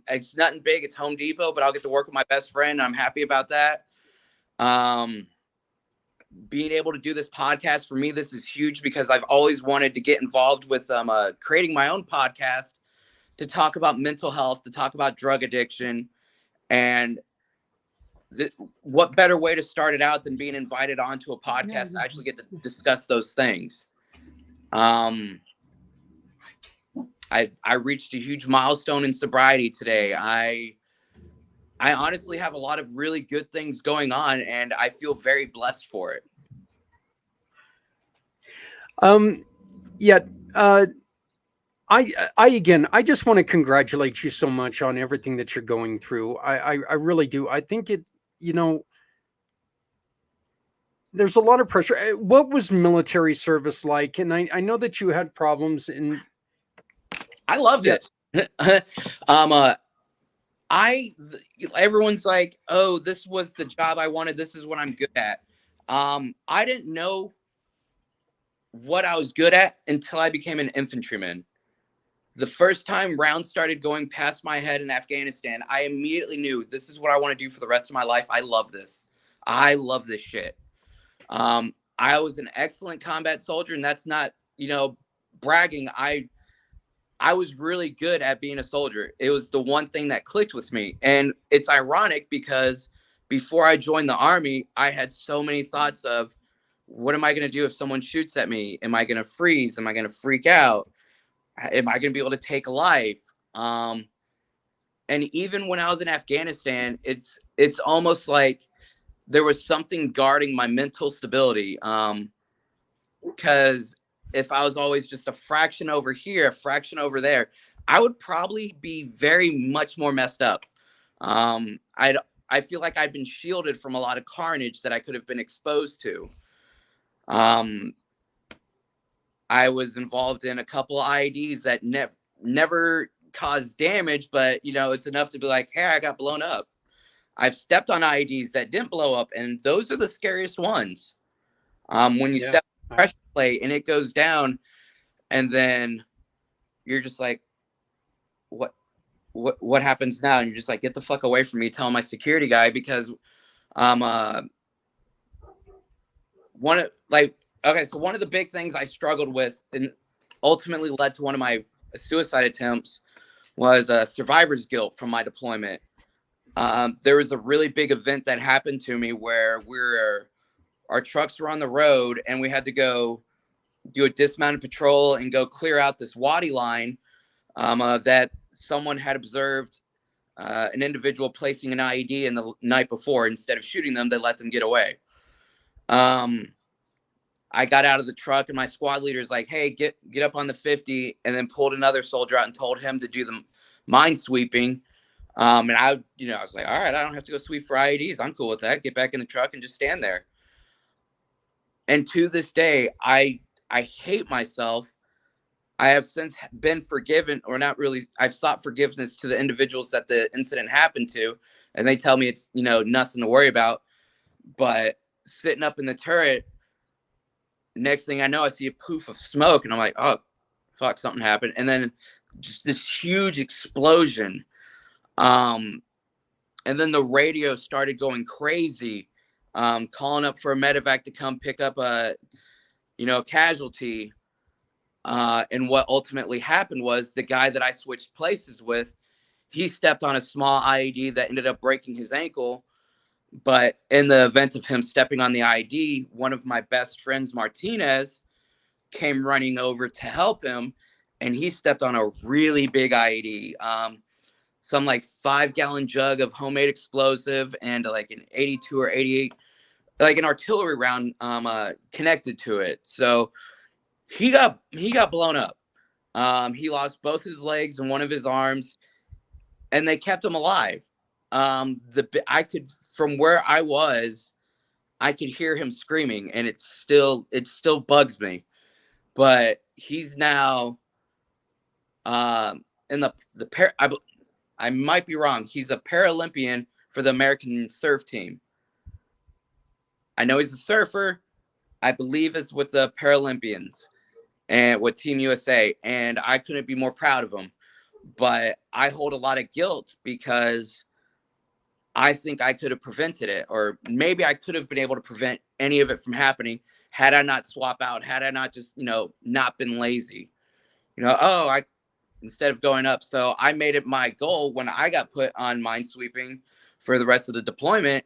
It's nothing big. It's Home Depot, but I'll get to work with my best friend. I'm happy about that. Being able to do this podcast, for me, this is huge because I've always wanted to get involved with creating my own podcast to talk about mental health, to talk about drug addiction. And what better way to start it out than being invited onto a podcast to actually get to discuss those things. I reached a huge milestone in sobriety today. I honestly have a lot of really good things going on, and I feel very blessed for it. Yeah. I just want to congratulate you so much on everything that you're going through. I really do. I think there's a lot of pressure. What was military service like? And I know that you had problems in. I loved it. Everyone's like, oh, this was the job I wanted. This is what I'm good at. I didn't know what I was good at until I became an infantryman. The first time rounds started going past my head in Afghanistan, I immediately knew this is what I want to do for the rest of my life. I love this. I love this shit. I was an excellent combat soldier, and that's not, bragging. I was really good at being a soldier. It was the one thing that clicked with me. And it's ironic because before I joined the Army, I had so many thoughts of, what am I going to do if someone shoots at me? Am I going to freeze? Am I going to freak out? Am I going to be able to take a life? And even when I was in Afghanistan, it's almost like there was something guarding my mental stability. Because if I was always just a fraction over here, a fraction over there, I would probably be very much more messed up. I feel like I'd been shielded from a lot of carnage that I could have been exposed to. I was involved in a couple of IEDs that never caused damage, but it's enough to be like, hey, I got blown up. I've stepped on IEDs that didn't blow up, and those are the scariest ones. When you step on the pressure plate and it goes down, and then you're just like, what happens now? And you're just like, get the fuck away from me, tell my security guy, because one of the big things I struggled with and ultimately led to one of my suicide attempts was survivor's guilt from my deployment. There was a really big event that happened to me where our trucks were on the road and we had to go do a dismounted patrol and go clear out this wadi line that someone had observed an individual placing an IED in the night before. Instead of shooting them, they let them get away. I got out of the truck and my squad leader's like, hey, get up on the 50, and then pulled another soldier out and told him to do the mine sweeping. And I was like, all right, I don't have to go sweep for IEDs. I'm cool with that. Get back in the truck and just stand there. And to this day, I hate myself. I have since been forgiven, or not really. I've sought forgiveness to the individuals that the incident happened to, and they tell me it's, nothing to worry about. But sitting up in the turret, next thing I know, I see a poof of smoke, and I'm like, oh, fuck, something happened. And then just this huge explosion. And then the radio started going crazy, calling up for a medevac to come pick up a casualty. And what ultimately happened was the guy that I switched places with, he stepped on a small IED that ended up breaking his ankle. But in the event of him stepping on the IED, one of my best friends, Martinez, came running over to help him, and he stepped on a really big IED. Some like 5-gallon jug of homemade explosive and like an 82 or 88, like an artillery round connected to it. So he got blown up. He lost both his legs and one of his arms, and they kept him alive. From where I was, I could hear him screaming, and it still bugs me. But he's now in I might be wrong. He's a Paralympian for the American surf team. I know he's a surfer. I believe it's with the Paralympians. and with Team USA, and I couldn't be more proud of him. But I hold a lot of guilt because I think I could have prevented it, or maybe I could have been able to prevent any of it from happening had I not swap out, had I not just, not been lazy. Instead of going up. So I made it my goal when I got put on minesweeping for the rest of the deployment.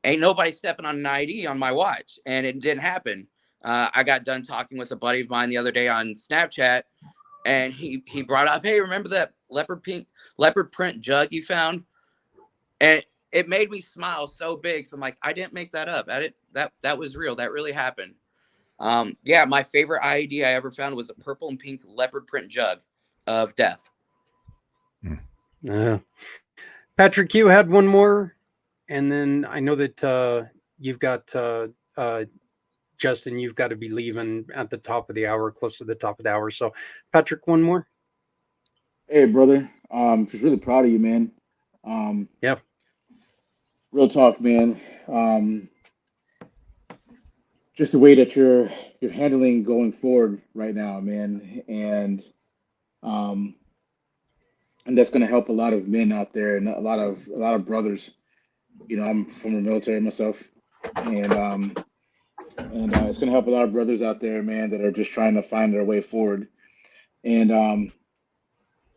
Ain't nobody stepping on an ID on my watch, and it didn't happen. I got done talking with a buddy of mine the other day on Snapchat, and he brought up, hey, remember that leopard print jug you found? And it made me smile so big. So I'm like, I didn't make that up. That was real. That really happened. Yeah, my favorite IED I ever found was a purple and pink leopard print jug of death. Patrick, you had one more, and then I know that you've got Justin. You've got to be leaving at the top of the hour, close to the top of the hour. So, Patrick, one more. Hey, brother. Just really proud of you, man. Yep. Real talk, man. Just the way that you're handling going forward right now, man, and that's going to help a lot of men out there and a lot of brothers. I'm from the military myself, and it's going to help a lot of brothers out there, man, that are just trying to find their way forward. And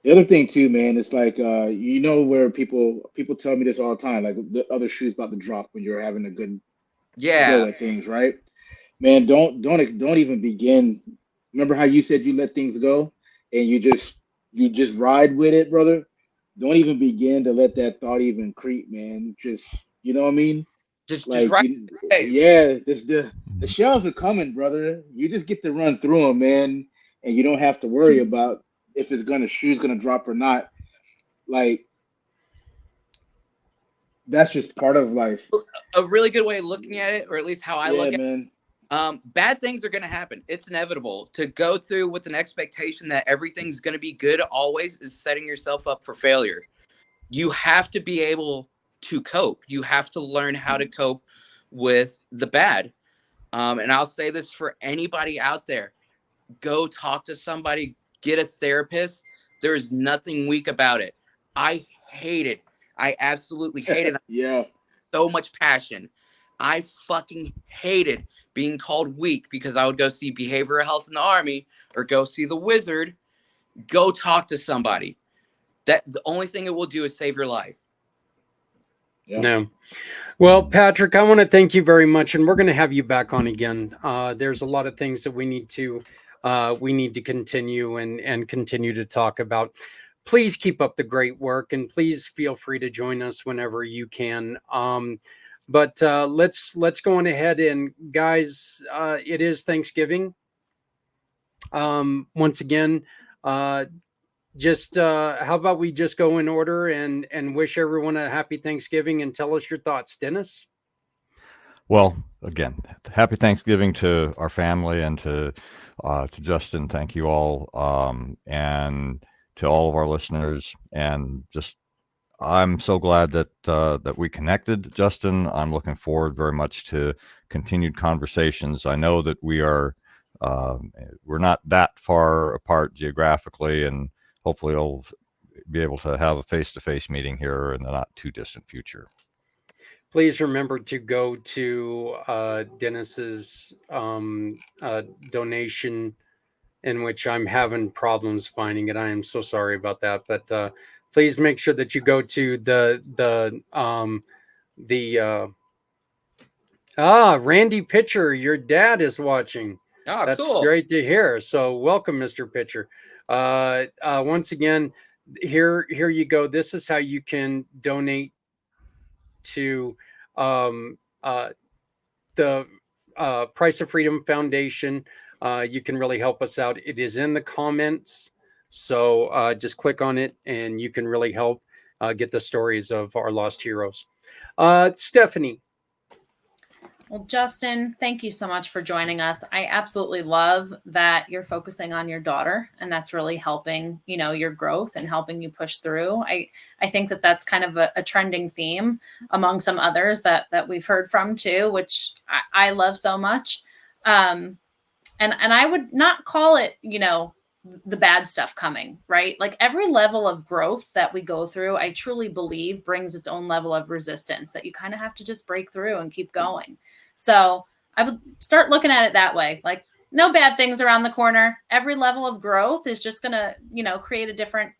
the other thing too, man, it's like where people tell me this all the time, like the other shoe's about to drop when you're having a good go at things, right? Man, don't even begin. Remember how you said you let things go and you just ride with it, brother? Don't even begin to let that thought even creep, man. Just, you know what I mean? Just Like, right. yeah, the shells are coming, brother. You just get to run through them, man, and you don't have to worry about if shoe's gonna drop or not. Like, that's just part of life. A really good way of looking at it, or at least how I look at man. it, bad things are going to happen. It's inevitable. To go through with an expectation that everything's going to be good always is setting yourself up for failure. You have to be able to cope. You have to learn how to cope with the bad. And I'll say this for anybody out there: go talk to somebody, get a therapist. There's nothing weak about it. I hate it. I absolutely hate it. Yeah. So much passion. I fucking hated being called weak because I would go see behavioral health in the Army or go see the wizard. Go talk to somebody. That the only thing it will do is save your life. Yeah. No. Well, Patrick, I want to thank you very much, and we're going to have you back on again. There's a lot of things that we need to continue and continue to talk about. Please keep up the great work, and please feel free to join us whenever you can. But let's go on ahead, and guys, it is Thanksgiving. Once again, just how about we just go in order and wish everyone a happy Thanksgiving and tell us your thoughts, Dennis? Well, again, happy Thanksgiving to our family and to Justin. Thank you all, and to all of our listeners. And just, I'm so glad that we connected, Justin. I'm looking forward very much to continued conversations. I know that we're not that far apart geographically, and hopefully we'll be able to have a face-to-face meeting here in the not too distant future. Please remember to go to Dennis's donation, in which I'm having problems finding it. I am so sorry about that, but please make sure that you go to Randy Pitcher. Your dad is watching. Oh, that's cool. Great to hear. So welcome, Mr. Pitcher. Once again, here you go. This is how you can donate to the Price of Freedom Foundation. You can really help us out. It is in the comments. So just click on it and you can really help get the stories of our lost heroes. Stephanie. Well, Justin, thank you so much for joining us. I absolutely love that you're focusing on your daughter, and that's really helping, your growth and helping you push through. I think that that's kind of a trending theme among some others that we've heard from too, which I love so much. And I would not call it, you know, the bad stuff coming, right? Like every level of growth that we go through, I truly believe brings its own level of resistance that you kind of have to just break through and keep going. So I would start looking at it that way. Like no bad things around the corner. Every level of growth is just going to, you know, create a different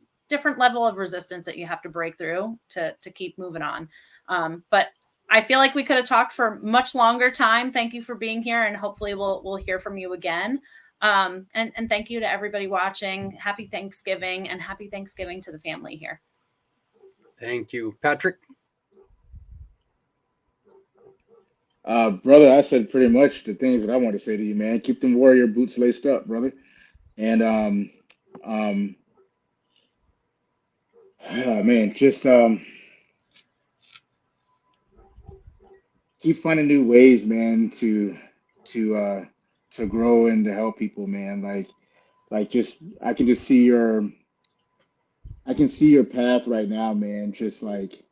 level of resistance that you have to break through to keep moving on. But I feel like we could have talked for much longer time. Thank you for being here, and hopefully we'll hear from you again. And thank you to everybody watching. Happy Thanksgiving, and happy Thanksgiving to the family here. Thank you, Patrick. Brother, I said pretty much the things that I want to say to you, man. Keep them warrior boots laced up, brother. And man, just keep finding new ways, man, to grow and to help people, man. Like just I can see your path right now, man. Just like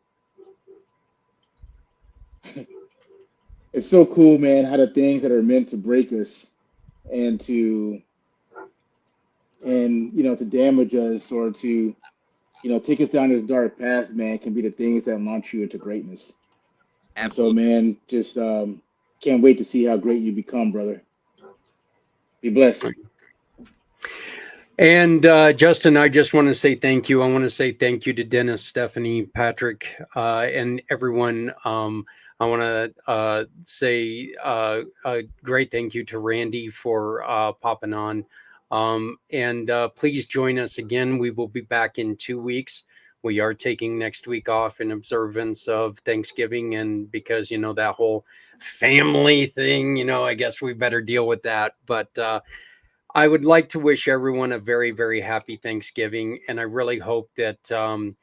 it's so cool, man, how the things that are meant to break us and to to damage us or to take us down this dark path, man, can be the things that launch you into greatness. Absolutely. And so, man, just can't wait to see how great you become, brother. Be blessed. And Justin, I just want to say thank you. I want to say thank you to Dennis, Stephanie, Patrick, and everyone. I want to say a great thank you to Randy for popping on. And please join us again. We will be back in 2 weeks. We are taking next week off in observance of Thanksgiving. And because, that whole family thing, I guess we better deal with that. But I would like to wish everyone a very, very happy Thanksgiving. And I really hope that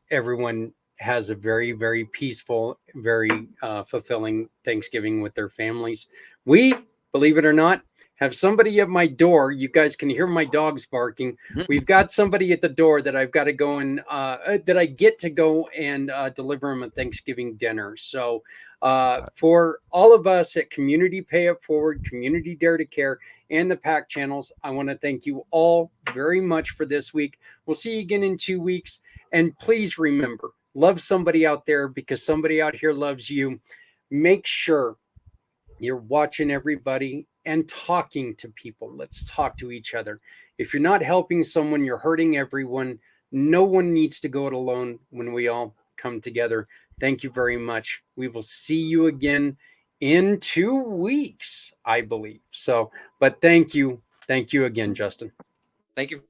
everyone has a very, very peaceful, very fulfilling Thanksgiving with their families. We, believe it or not, have somebody at my door. You guys can hear my dogs barking. We've got somebody at the door that I've got to go and that I get to go and deliver them a Thanksgiving dinner. So for all of us at Community Pay It Forward, Community Dare to Care, and the PAC channels, I want to thank you all very much for this week. We'll see you again in 2 weeks. And please remember, love somebody out there because somebody out here loves you. Make sure you're watching everybody and talking to people. Let's talk to each other. If you're not helping someone, you're hurting everyone. No one needs to go it alone when we all come together. Thank you very much. We will see you again in 2 weeks, I believe. So, but thank you. Thank you again, Justin. Thank you.